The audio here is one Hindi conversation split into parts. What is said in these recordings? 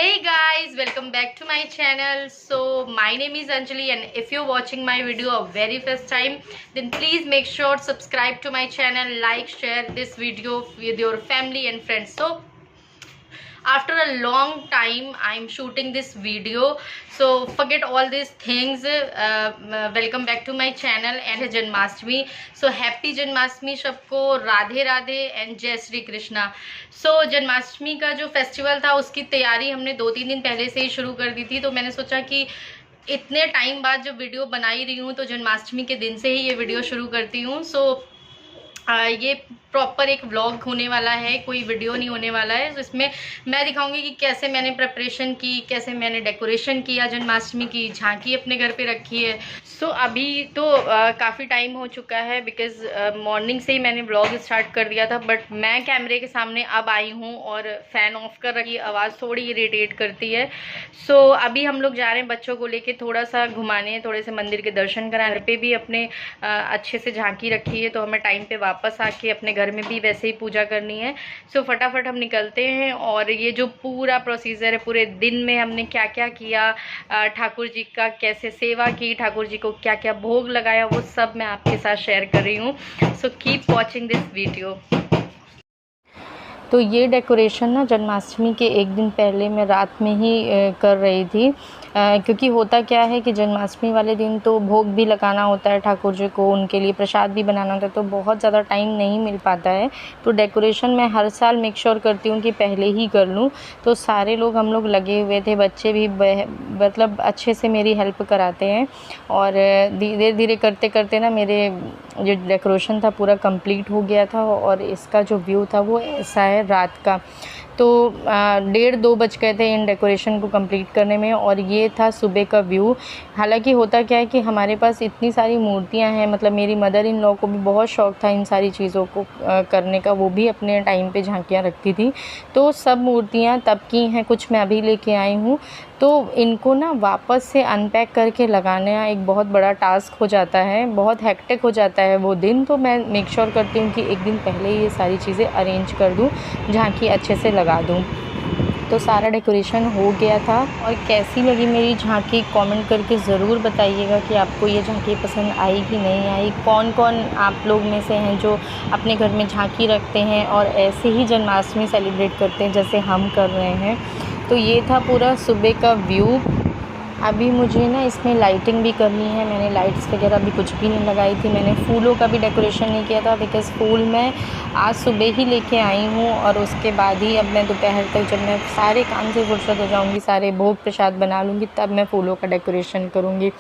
Hey guys, welcome back to my channel. So my name is Anjali, and if you're watching my video a very first time, then please make sure subscribe to my channel, like, share this video with your family and friends. So after a long time I'm shooting this video, so forget all these things. Welcome back to my channel and Janmashtami. So happy Janmashtami सबको, राधे राधे एंड जय श्री कृष्णा. सो जन्माष्टमी का जो फेस्टिवल था उसकी तैयारी हमने 2-3 दिन पहले से ही शुरू कर दी थी. तो मैंने सोचा कि इतने टाइम बाद जब वीडियो बना ही रही हूँ तो जन्माष्टमी के दिन से ही ये वीडियो शुरू करती हूँ. सो ये प्रॉपर एक व्लॉग होने वाला है, कोई वीडियो नहीं होने वाला है. तो इसमें मैं दिखाऊंगी कि कैसे मैंने प्रिपरेशन की, कैसे मैंने डेकोरेशन किया, जन्माष्टमी की झांकी अपने घर पे रखी है. सो अभी तो काफ़ी टाइम हो चुका है बिकॉज़ मॉर्निंग से ही मैंने व्लॉग स्टार्ट कर दिया था. बट मैं कैमरे के सामने अब आई हूँ और फ़ैन ऑफ कर रखी, आवाज़ थोड़ी इरिटेट करती है. सो अभी हम लोग जा रहे हैं बच्चों को लेके थोड़ा सा घुमाने, थोड़े से मंदिर के दर्शन कराने. पे भी अपने अच्छे से झांकी रखी है तो हमें टाइम पे वापस आके अपने घर में भी वैसे ही पूजा करनी है. सो फटाफट हम निकलते हैं. और ये जो पूरा प्रोसीजर है, पूरे दिन में हमने क्या क्या किया, ठाकुर जी का कैसे सेवा की, ठाकुर जी को क्या क्या भोग लगाया, वो सब मैं आपके साथ शेयर कर रही हूँ. So keep watching this video. तो ये डेकोरेशन ना जन्माष्टमी के एक दिन पहले मैं रात में ही कर रही थी, क्योंकि होता क्या है कि जन्माष्टमी वाले दिन तो भोग भी लगाना होता है ठाकुर जी को, उनके लिए प्रसाद भी बनाना होता है, तो बहुत ज़्यादा टाइम नहीं मिल पाता है. तो डेकोरेशन मैं हर साल मेक श्योर करती हूँ कि पहले ही कर लूँ. तो सारे लोग हम लोग लगे हुए थे, बच्चे भी मतलब अच्छे से मेरी हेल्प कराते हैं. और धीरे धीरे करते करते ना मेरे जो डेकोरेशन था पूरा कंप्लीट हो गया था. और इसका जो व्यू था वो ऐसा है रात का. तो 1:30-2 बज गए थे इन डेकोरेशन को कंप्लीट करने में. और ये था सुबह का व्यू. हालांकि होता क्या है कि हमारे पास इतनी सारी मूर्तियां हैं, मतलब मेरी मदर इन लॉ को भी बहुत शौक़ था इन सारी चीज़ों को करने का. वो भी अपने टाइम पे झांकियाँ रखती थी. तो सब मूर्तियां तब की हैं, कुछ मैं अभी लेके आई हूँ. तो इनको ना वापस से अनपैक करके लगाना एक बहुत बड़ा टास्क हो जाता है, बहुत हेक्टिक हो जाता है वो दिन. तो मैं मेक श्योर करती हूँ कि एक दिन पहले ही ये सारी चीज़ें अरेंज कर दूँ, झांकी अच्छे से लगा दूँ. तो सारा डेकोरेशन हो गया था. और कैसी लगी मेरी झांकी कमेंट करके ज़रूर बताइएगा कि आपको ये झांकी पसंद आई कि नहीं आई. कौन कौन आप लोग में से हैं जो अपने घर में झांकी रखते हैं और ऐसे ही जन्माष्टमी सेलिब्रेट करते हैं जैसे हम कर रहे हैं. तो ये था पूरा सुबह का व्यू. अभी मुझे ना इसमें लाइटिंग भी करनी है. मैंने लाइट्स वगैरह भी कुछ भी नहीं लगाई थी. मैंने फूलों का भी डेकोरेशन नहीं किया था बिकॉज़ फूल मैं आज सुबह ही लेके आई हूँ. और उसके बाद ही अब मैं दोपहर तक जब मैं सारे काम से फुर्सत हो जाऊँगी, सारे भोग प्रसाद बना लूँगी, तब मैं फूलों का डेकोरेशन करूँगी.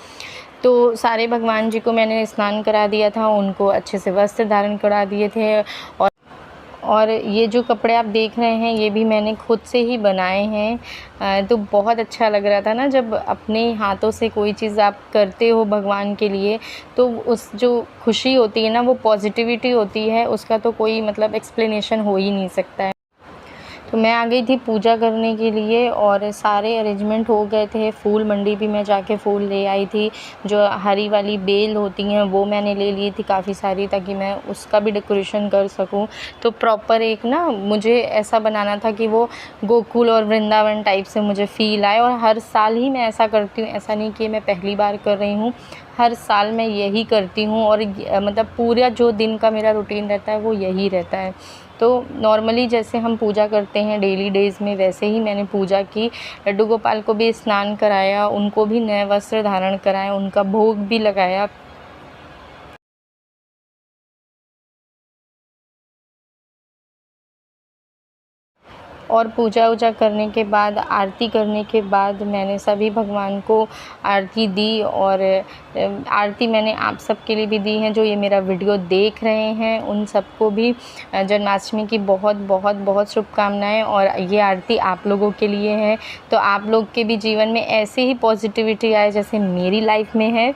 तो सारे भगवान जी को मैंने स्नान करा दिया था, उनको अच्छे से वस्त्र धारण करा दिए थे. और ये जो कपड़े आप देख रहे हैं ये भी मैंने खुद से ही बनाए हैं. तो बहुत अच्छा लग रहा था ना जब अपने हाथों से कोई चीज़ आप करते हो भगवान के लिए, तो उस जो खुशी होती है ना, वो पॉजिटिविटी होती है, उसका तो कोई मतलब एक्सप्लेनेशन हो ही नहीं सकता है. तो मैं आ गई थी पूजा करने के लिए और सारे अरेंजमेंट हो गए थे. फूल मंडी भी मैं जाके फूल ले आई थी. जो हरी वाली बेल होती हैं वो मैंने ले ली थी काफ़ी सारी, ताकि मैं उसका भी डेकोरेशन कर सकूं. तो प्रॉपर एक ना मुझे ऐसा बनाना था कि वो गोकुल और वृंदावन टाइप से मुझे फ़ील आए. और हर साल ही मैं ऐसा करती हूँ, ऐसा नहीं कि मैं पहली बार कर रही हूँ, हर साल मैं यही करती हूँ. और मतलब पूरा जो दिन का मेरा रूटीन रहता है वो यही रहता है. तो नॉर्मली जैसे हम पूजा करते हैं डेली डेज़ में, वैसे ही मैंने पूजा की. लड्डू गोपाल को भी स्नान कराया, उनको भी नए वस्त्र धारण कराया, उनका भोग भी लगाया. और पूजा वूजा करने के बाद, आरती करने के बाद मैंने सभी भगवान को आरती दी. और आरती मैंने आप सबके लिए भी दी है जो ये मेरा वीडियो देख रहे हैं. उन सबको भी जन्माष्टमी की बहुत बहुत बहुत शुभकामनाएं. और ये आरती आप लोगों के लिए है. तो आप लोग के भी जीवन में ऐसे ही पॉजिटिविटी आए जैसे मेरी लाइफ में है.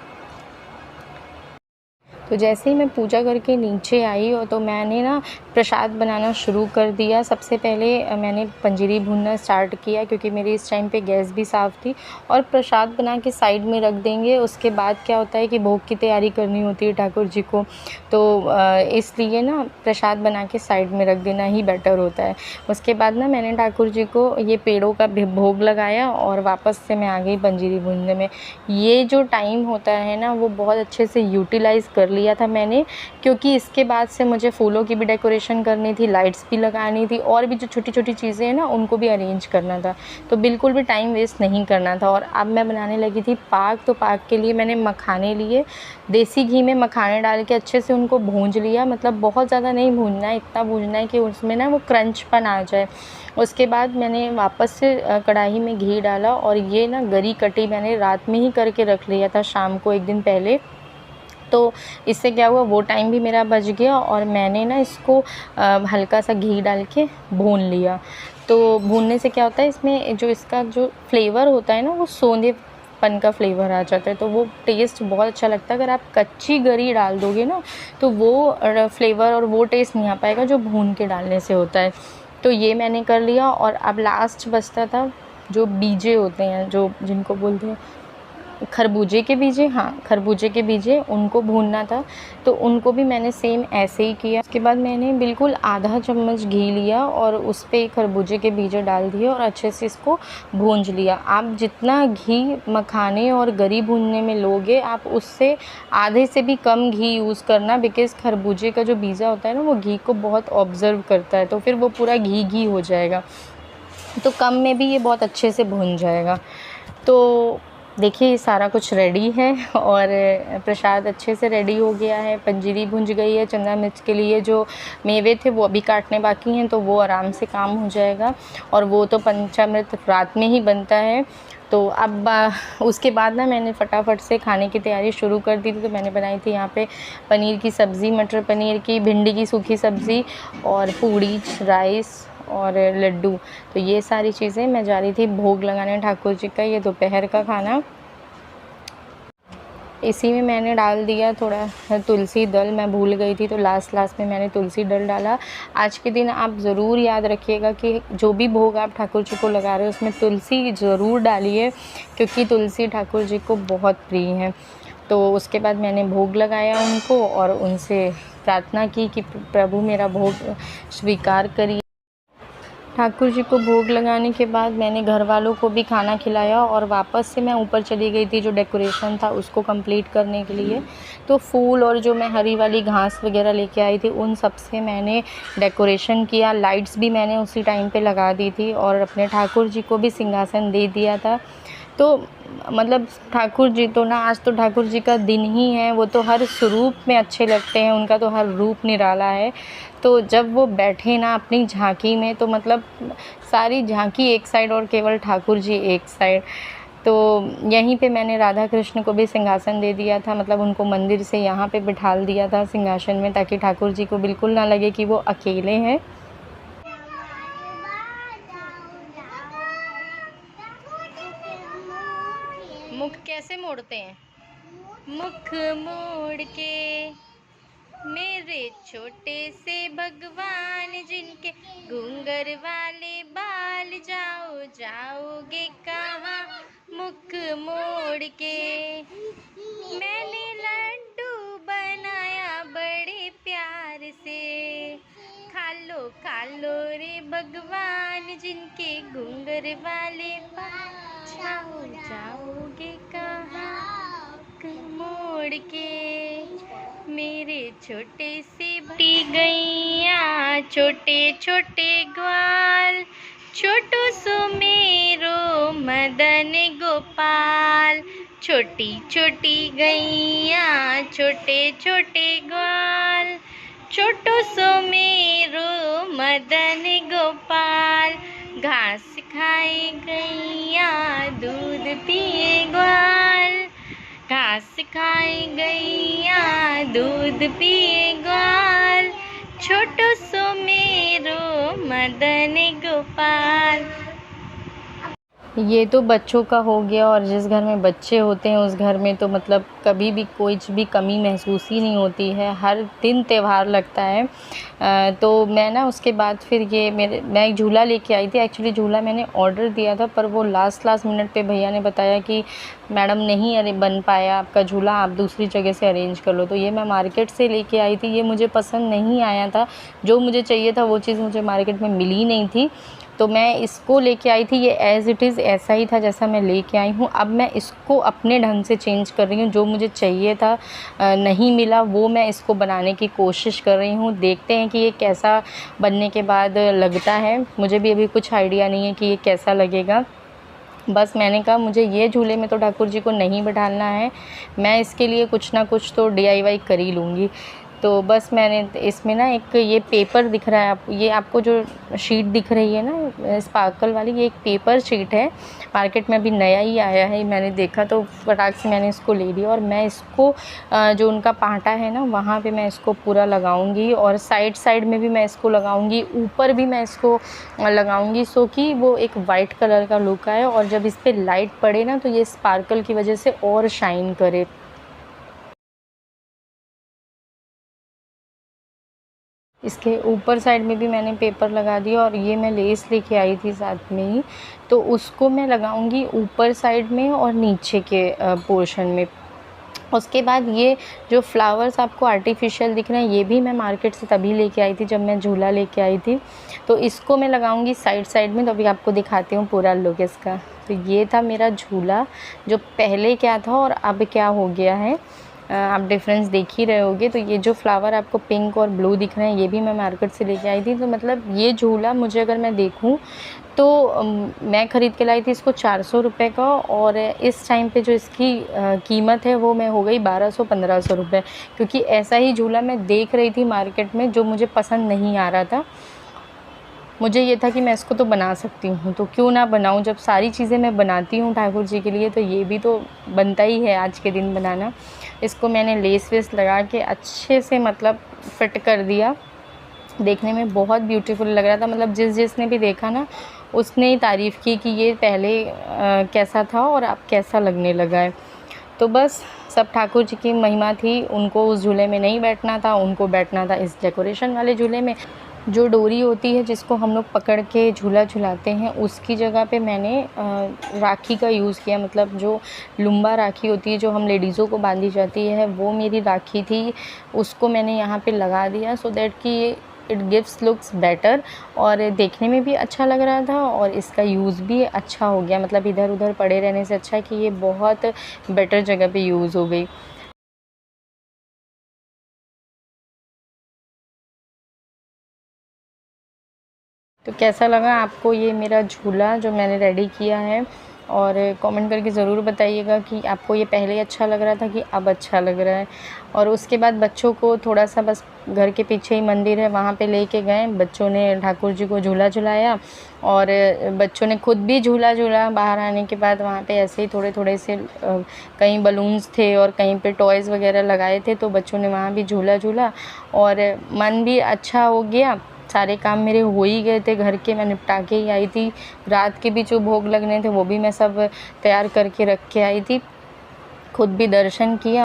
तो जैसे ही मैं पूजा करके नीचे आई और तो मैंने ना प्रसाद बनाना शुरू कर दिया। सबसे पहले मैंने पंजीरी भूनना स्टार्ट किया, क्योंकि मेरी इस टाइम पे गैस भी साफ़ थी। और प्रसाद बना के साइड में रख देंगे, उसके बाद क्या होता है कि भोग की तैयारी करनी होती है ठाकुर जी को, तो इसलिए ना प्रसाद बना के साइड में रख देना ही बेटर होता है। उसके बाद ना मैंने ठाकुर जी को ये पेड़ों का भोग लगाया और वापस से मैं आ गई पंजीरी भूनने में। ये जो टाइम होता है ना वो बहुत अच्छे से यूटिलाइज़ कर लिया था मैंने, क्योंकि इसके बाद से मुझे फूलों की भी डेकोरेशन करनी थी, लाइट्स भी लगानी थी, और भी जो छोटी छोटी चीज़ें हैं ना उनको भी अरेंज करना था। तो बिल्कुल भी टाइम वेस्ट नहीं करना था। और अब मैं बनाने लगी थी पाक। तो पाक के लिए मैंने मखाने लिए, देसी घी में मखाने डाल के अच्छे से उनको भूंज लिया। मतलब बहुत ज़्यादा नहीं भूनना है, इतना भूनना है कि उसमें ना वो क्रंचपन आ जाए। उसके बाद मैंने वापस से कढ़ाई में घी डाला, और ये ना गरी कटी मैंने रात में ही करके रख लिया था, शाम को एक दिन पहले। तो इससे क्या हुआ, वो टाइम भी मेरा बच गया, और मैंने ना इसको हल्का सा घी डाल के भून लिया। तो भूनने से क्या होता है, इसमें जो इसका जो फ्लेवर होता है ना वो सोंधेपन का फ्लेवर आ जाता है, तो वो टेस्ट बहुत अच्छा लगता है। अगर आप कच्ची गरी डाल दोगे ना तो वो फ्लेवर और वो टेस्ट नहीं आ पाएगा जो भून के डालने से होता है। तो ये मैंने कर लिया। और अब लास्ट बचता था जो बीजे होते हैं, जो जिनको बोलते हैं खरबूजे के बीजे, हाँ खरबूजे के बीजे, उनको भूनना था। तो उनको भी मैंने सेम ऐसे ही किया। उसके बाद मैंने बिल्कुल आधा चम्मच घी लिया और उस पर खरबूजे के बीजे डाल दिए और अच्छे से इसको भूंज लिया। आप जितना घी मखाने और गरी भूनने में लोगे, आप उससे आधे से भी कम घी यूज़ करना, बिकॉज़ खरबूजे का जो बीजा होता है ना वो घी को बहुत ऑब्ज़र्व करता है, तो फिर वो पूरा घी घी हो जाएगा। तो कम में भी ये बहुत अच्छे से भुन जाएगा। तो देखिए ये सारा कुछ रेडी है और प्रसाद अच्छे से रेडी हो गया है। पंजीरी भुंज गई है। चंदा मिर्च के लिए जो मेवे थे वो अभी काटने बाकी हैं, तो वो आराम से काम हो जाएगा। और वो तो पंचामृत रात में ही बनता है। तो अब उसके बाद ना मैंने फटाफट से खाने की तैयारी शुरू कर दी थी। तो मैंने बनाई थी यहाँ पे पनीर की सब्ज़ी, मटर पनीर की, भिंडी की सूखी सब्ज़ी और पूड़ी, राइस और लड्डू। तो ये सारी चीज़ें मैं जा रही थी भोग लगाने ठाकुर जी का। ये दोपहर का खाना, इसी में मैंने डाल दिया थोड़ा तुलसी दल। मैं भूल गई थी तो लास्ट में मैंने तुलसी दल डाला। आज के दिन आप ज़रूर याद रखिएगा कि जो भी भोग आप ठाकुर जी को लगा रहे हो उसमें तुलसी ज़रूर डालिए, क्योंकि तुलसी ठाकुर जी को बहुत प्रिय है। तो उसके बाद मैंने भोग लगाया उनको और उनसे प्रार्थना की कि प्रभु मेरा भोग स्वीकार करिए। ठाकुर जी को भोग लगाने के बाद मैंने घर वालों को भी खाना खिलाया और वापस से मैं ऊपर चली गई थी जो डेकोरेशन था उसको कंप्लीट करने के लिए। तो फूल और जो मैं हरी वाली घास वगैरह लेके आई थी उन सब से मैंने डेकोरेशन किया। लाइट्स भी मैंने उसी टाइम पे लगा दी थी और अपने ठाकुर जी को भी सिंहासन दे दिया था। तो मतलब ठाकुर जी तो ना, आज तो ठाकुर जी का दिन ही है। वो तो हर स्वरूप में अच्छे लगते हैं, उनका तो हर रूप निराला है। तो जब वो बैठे ना अपनी झांकी में, तो मतलब सारी झांकी एक साइड और केवल ठाकुर जी एक साइड। तो यहीं पे मैंने राधा कृष्ण को भी सिंहासन दे दिया था, मतलब उनको मंदिर से यहाँ पे बिठाल दिया था सिंहासन में, ताकि ठाकुर जी को बिल्कुल ना लगे कि वो अकेले हैं। मुख कैसे मोड़ते हैं? मुख मोड़ के मेरे छोटे से भगवान, जिनके घूंघर वाले बाल, जाओ जाओगे कहाँ मुख मोड़ के। मैंने लड्डू बनाया बड़े प्यार से, खा लो रे भगवान, जिनके घूंघर वाले बाल, जाओ जाओगे कहाँ मोड़ के। मेरे छोटे से भटी गैया, छोटे छोटे ग्वाल, छोटो सो मेरो मदन गोपाल। छोटी छोटी गैया, छोटे छोटे ग्वाल, छोटो सो मेरो मदन गोपाल। घास खाए गैया, दूध पिए ग्वाल, घास खाए गैया, दूध पिए ग्वाल, छोटो सो मेरो मदन गोपाल। ये तो बच्चों का हो गया, और जिस घर में बच्चे होते हैं उस घर में तो मतलब कभी भी कोई भी कमी महसूस ही नहीं होती है, हर दिन त्योहार लगता है। तो मैं ना उसके बाद फिर मैं एक झूला लेके आई थी। एक्चुअली झूला मैंने ऑर्डर दिया था, पर वो लास्ट मिनट पे भैया ने बताया कि मैडम नहीं अरे बन पाया आपका झूला, आप दूसरी जगह से अरेंज कर लो। तो ये मैं मार्केट से लेके आई थी, ये मुझे पसंद नहीं आया था, जो मुझे चाहिए था वो चीज़ मुझे मार्केट में मिली नहीं थी। तो मैं इसको लेके आई थी, ये एज़ इट इज़ ऐसा ही था जैसा मैं लेके आई हूँ। अब मैं इसको अपने ढंग से चेंज कर रही हूँ, जो मुझे चाहिए था नहीं मिला वो मैं इसको बनाने की कोशिश कर रही हूँ। देखते हैं कि ये कैसा बनने के बाद लगता है, मुझे भी अभी कुछ आइडिया नहीं है कि ये कैसा लगेगा। बस मैंने कहा मुझे ये झूले में तो ठाकुर जी को नहीं बिठाना है, मैं इसके लिए कुछ ना कुछ तो DIY कर ही लूँगी। तो बस मैंने इसमें ना एक ये पेपर दिख रहा है, ये आपको जो शीट दिख रही है ना स्पार्कल वाली, ये एक पेपर शीट है, मार्केट में अभी नया ही आया है। मैंने देखा तो फटाक से मैंने इसको ले लिया, और मैं इसको जो उनका पाटा है ना वहाँ पे मैं इसको पूरा लगाऊंगी, और साइड में भी मैं इसको लगाऊंगी, ऊपर भी मैं इसको लगाऊंगी, सो कि वो एक वाइट कलर का लुक आए, और जब इस पर लाइट पड़े ना तो ये स्पार्कल की वजह से और शाइन करे। इसके ऊपर साइड में भी मैंने पेपर लगा दिया, और ये मैं लेस लेके आई थी साथ में ही, तो उसको मैं लगाऊंगी ऊपर साइड में और नीचे के पोर्शन में। उसके बाद ये जो फ्लावर्स आपको आर्टिफिशियल दिख रहे हैं ये भी मैं मार्केट से तभी लेके आई थी जब मैं झूला लेके आई थी, तो इसको मैं लगाऊंगी साइड में। तो अभी आपको दिखाती हूँ पूरा लुक इसका। तो ये था मेरा झूला, जो पहले क्या था और अब क्या हो गया है, आप डिफरेंस देख ही रहे होगे। तो ये जो फ्लावर आपको पिंक और ब्लू दिख रहे हैं ये भी मैं मार्केट से लेके आई थी। तो मतलब ये झूला मुझे अगर मैं देखूं तो मैं ख़रीद के लाई थी इसको 400 रुपये का, और इस टाइम पे जो इसकी कीमत है वो मैं हो गई 1200-1500 रुपये, क्योंकि ऐसा ही झूला मैं देख रही थी मार्केट में जो मुझे पसंद नहीं आ रहा था। मुझे ये था कि मैं इसको तो बना सकती हूँ, तो क्यों ना बनाऊँ, जब सारी चीज़ें मैं बनाती हूँ ठाकुर जी के लिए तो ये भी तो बनता ही है आज के दिन बनाना। इसको मैंने लेस वेस लगा के अच्छे से मतलब फिट कर दिया, देखने में बहुत ब्यूटीफुल लग रहा था। मतलब जिसने भी देखा ना उसने ही तारीफ़ की कि ये पहले कैसा था और अब कैसा लगने लगा है। तो बस सब ठाकुर जी की महिमा थी, उनको उस झूले में नहीं बैठना था, उनको बैठना था इस डेकोरेशन वाले झूले में। जो डोरी होती है जिसको हम लोग पकड़ के झूला झुलाते हैं उसकी जगह पे मैंने राखी का यूज़ किया, मतलब जो लुम्बा राखी होती है जो हम लेडीज़ों को बांधी जाती है वो मेरी राखी थी, उसको मैंने यहाँ पे लगा दिया सो दैट कि इट गिव्स लुक्स बेटर, और देखने में भी अच्छा लग रहा था और इसका यूज़ भी अच्छा हो गया। मतलब इधर उधर पड़े रहने से अच्छा है कि ये बहुत बेटर जगह पे यूज़ हो गई। तो कैसा लगा आपको ये मेरा झूला जो मैंने रेडी किया है, और कमेंट करके ज़रूर बताइएगा कि आपको ये पहले अच्छा लग रहा था कि अब अच्छा लग रहा है। और उसके बाद बच्चों को थोड़ा सा बस घर के पीछे ही मंदिर है वहाँ पे लेके गए, बच्चों ने ठाकुर जी को झूला झुलाया, और बच्चों ने खुद भी झूला झूला। बाहर आने के बाद वहाँ पे ऐसे ही थोड़े थोड़े से कहीं बलून्स थे और कहीं पे टॉयज़ वगैरह लगाए थे, तो बच्चों ने वहाँ भी झूला झूला और मन भी अच्छा हो गया। सारे काम मेरे हो ही गए थे घर के, मैं निपटा के ही आई थी। रात के भी जो भोग लगने थे वो भी मैं सब तैयार करके रख के आई थी, खुद भी दर्शन किया।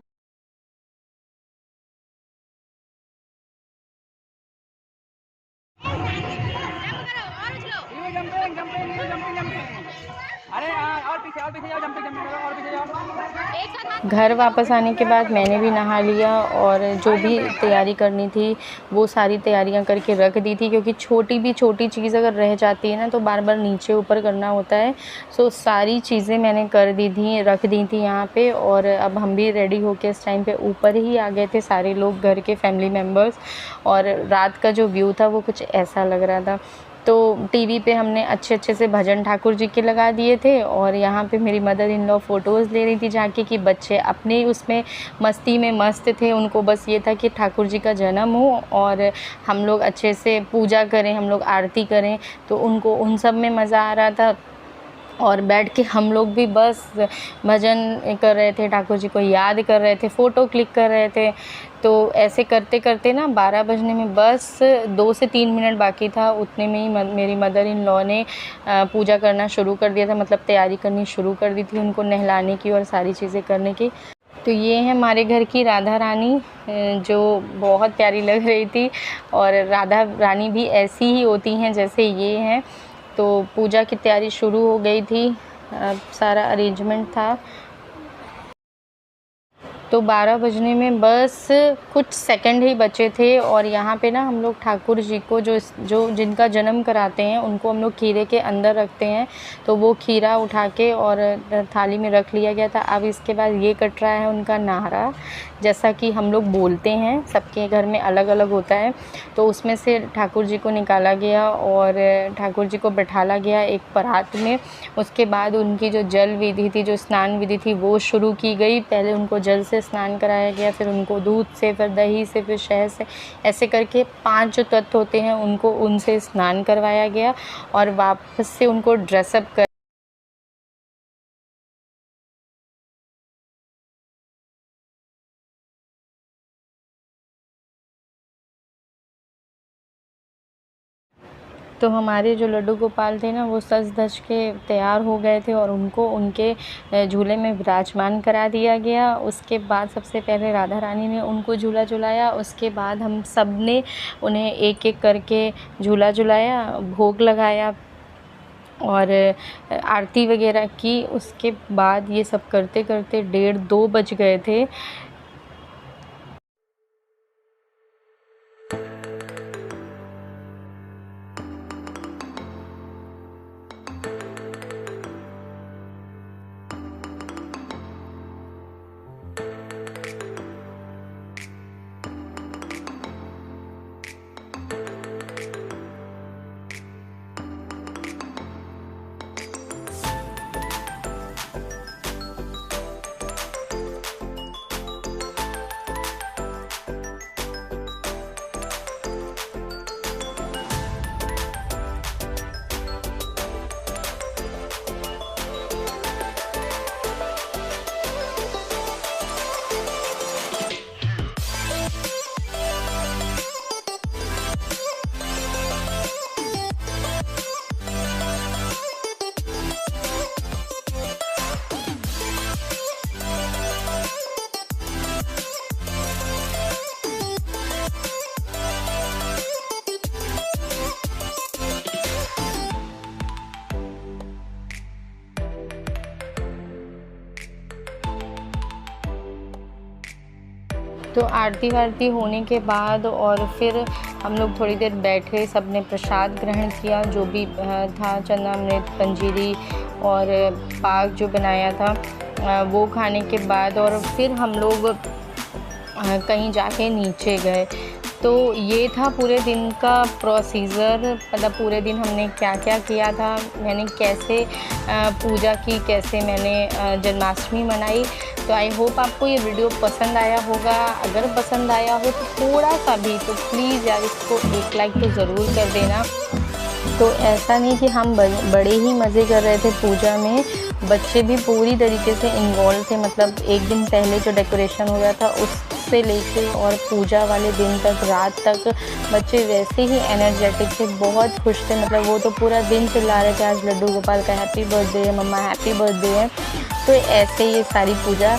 घर वापस आने के बाद मैंने भी नहा लिया और जो भी तैयारी करनी थी वो सारी तैयारियां करके रख दी थी, क्योंकि छोटी चीज़ अगर रह जाती है ना तो बार बार नीचे ऊपर करना होता है। सो सारी चीज़ें मैंने कर दी थी, रख दी थी यहाँ पे। और अब हम भी रेडी होके इस टाइम पे ऊपर ही आ गए थे सारे लोग, घर के फैमिली मेम्बर्स। और रात का जो व्यू था वो कुछ ऐसा लग रहा था। तो टीवी पे हमने अच्छे से भजन ठाकुर जी के लगा दिए थे, और यहाँ पे मेरी मदर इन लॉ फ़ोटोज़ ले रही थी जाके कि बच्चे अपने उसमें मस्ती में मस्त थे। उनको बस ये था कि ठाकुर जी का जन्म हो और हम लोग अच्छे से पूजा करें, हम लोग आरती करें, तो उनको उन सब में मज़ा आ रहा था। और बैठ के हम लोग भी बस भजन कर रहे थे, ठाकुर जी को याद कर रहे थे, फ़ोटो क्लिक कर रहे थे। तो ऐसे करते करते ना 12 बजने में बस 2 से 3 मिनट बाकी था, उतने में ही मेरी मदर इन लॉ ने पूजा करना शुरू कर दिया था, मतलब तैयारी करनी शुरू कर दी थी उनको नहलाने की और सारी चीज़ें करने की। तो ये है हमारे घर की राधा रानी, जो बहुत प्यारी लग रही थी। और राधा रानी भी ऐसी ही होती हैं जैसे ये हैं। तो पूजा की तैयारी शुरू हो गई थी, सारा अरेंजमेंट था। तो 12 बजने में बस कुछ सेकंड ही बचे थे और यहाँ पे ना हम लोग ठाकुर जी को जो जिनका जन्म कराते हैं उनको हम लोग खीरे के अंदर रखते हैं। तो वो खीरा उठा के और थाली में रख लिया गया था। अब इसके बाद ये कट रहा है उनका नारा, जैसा कि हम लोग बोलते हैं, सबके घर में अलग अलग होता है। तो उसमें से ठाकुर जी को निकाला गया और ठाकुर जी को बैठाला गया एक परात में। उसके बाद उनकी जो जल विधि थी, जो स्नान विधि थी, वो शुरू की गई। पहले उनको जल से स्नान कराया गया, फिर उनको दूध से, फिर दही से, फिर शहद से, ऐसे करके 5 जो तत्व होते हैं उनको उनसे स्नान करवाया गया और वापस से उनको ड्रेसअप कर तो हमारे जो लड्डू गोपाल थे ना, वो सज धज के तैयार हो गए थे और उनको उनके झूले में विराजमान करा दिया गया। उसके बाद सबसे पहले राधा रानी ने उनको झूला झुलाया, उसके बाद हम सब ने उन्हें एक एक करके झूला झुलाया, भोग लगाया और आरती वगैरह की। उसके बाद ये सब करते करते 1:30-2 बज गए थे। तो आरती वारती होने के बाद और फिर हम लोग थोड़ी देर बैठे, सब ने प्रसाद ग्रहण किया, जो भी था, चन्नामृत, पंजीरी और पाक जो बनाया था, वो खाने के बाद और फिर हम लोग कहीं जाके नीचे गए। तो ये था पूरे दिन का प्रोसीजर, मतलब पूरे दिन हमने क्या क्या किया था, मैंने कैसे पूजा की, कैसे मैंने जन्माष्टमी मनाई। तो आई होप आपको ये वीडियो पसंद आया होगा। अगर पसंद आया हो तो थोड़ा सा भी, तो प्लीज़ यार इसको एक लाइक तो ज़रूर कर देना। तो ऐसा नहीं कि हम बड़े ही मज़े कर रहे थे पूजा में, बच्चे भी पूरी तरीके से इन्वॉल्व थे। मतलब एक दिन पहले जो डेकोरेशन हो गया था उससे लेके और पूजा वाले दिन तक, रात तक बच्चे वैसे ही एनर्जेटिक थे, बहुत खुश थे। मतलब वो तो पूरा दिन चिल्ला रहे थे, आज लड्डू गोपाल का हैप्पी बर्थडे है, मम्मा हैप्पी बर्थडे है। तो ऐसे ये सारी पूजा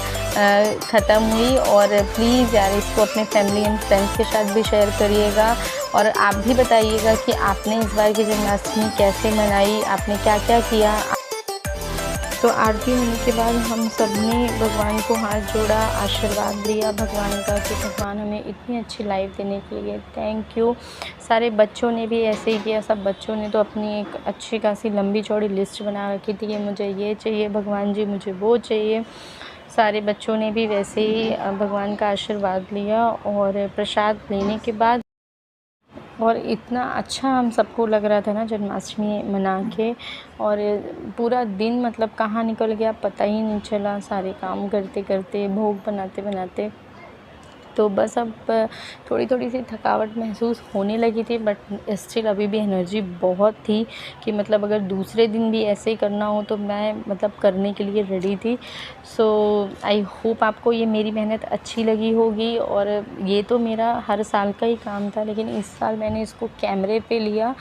ख़त्म हुई। और प्लीज़ यार इसको अपने फैमिली एंड फ्रेंड्स के साथ भी शेयर करिएगा और आप भी बताइएगा कि आपने इस बार की जन्माष्टमी कैसे मनाई, आपने क्या क्या किया। तो आरती होने के बाद हम सब ने भगवान को हाथ जोड़ा, आशीर्वाद दिया भगवान का कि भगवान हमें इतनी अच्छी लाइफ देने के लिए थैंक यू। सारे बच्चों ने भी ऐसे ही किया, सब बच्चों ने तो अपनी एक अच्छी खासी लंबी चौड़ी लिस्ट बना रखी थी कि मुझे ये चाहिए भगवान जी, मुझे वो चाहिए। सारे बच्चों ने भी वैसे ही भगवान का आशीर्वाद लिया और प्रसाद लेने के बाद, और इतना अच्छा हम सबको लग रहा था ना जन्माष्टमी मना के, और पूरा दिन मतलब कहाँ निकल गया पता ही नहीं चला, सारे काम करते करते, भोग बनाते बनाते। तो बस अब थोड़ी थोड़ी सी थकावट महसूस होने लगी थी, बट स्टिल अभी भी एनर्जी बहुत थी कि मतलब अगर दूसरे दिन भी ऐसे ही करना हो तो मैं मतलब करने के लिए रेडी थी। सो आई होप आपको ये मेरी मेहनत अच्छी लगी होगी। और ये तो मेरा हर साल का ही काम था, लेकिन इस साल मैंने इसको कैमरे पे लिया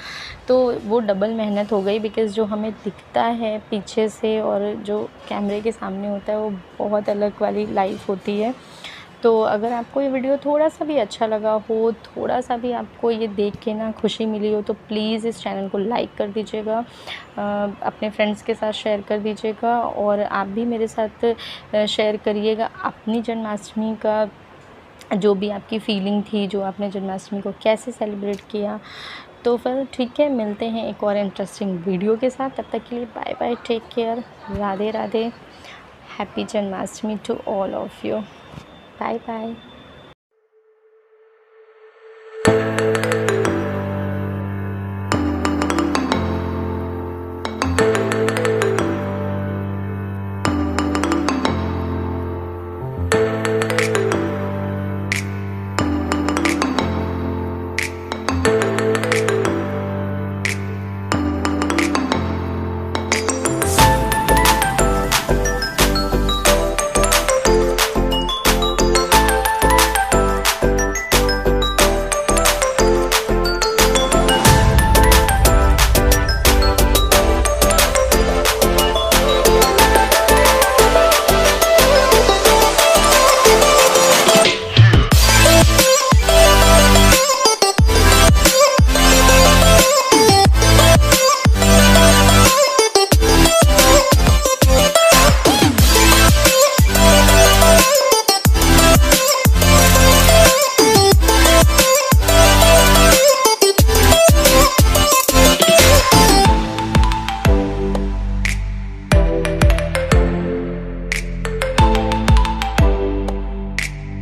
तो वो डबल मेहनत हो गई, बिकॉज़ जो हमें दिखता है पीछे से और जो कैमरे के सामने होता है वो बहुत अलग वाली लाइफ होती है। तो अगर आपको ये वीडियो थोड़ा सा भी अच्छा लगा हो, थोड़ा सा भी आपको ये देख के ना खुशी मिली हो, तो प्लीज़ इस चैनल को लाइक कर दीजिएगा, अपने फ्रेंड्स के साथ शेयर कर दीजिएगा। और आप भी मेरे साथ शेयर करिएगा अपनी जन्माष्टमी का जो भी आपकी फीलिंग थी, जो आपने जन्माष्टमी को कैसे सेलिब्रेट किया। तो फिर ठीक है, मिलते हैं एक और इंटरेस्टिंग वीडियो के साथ। तब तक के लिए bye bye, take care, Radhe Radhe, happy Janmashtami to all of you, bye bye.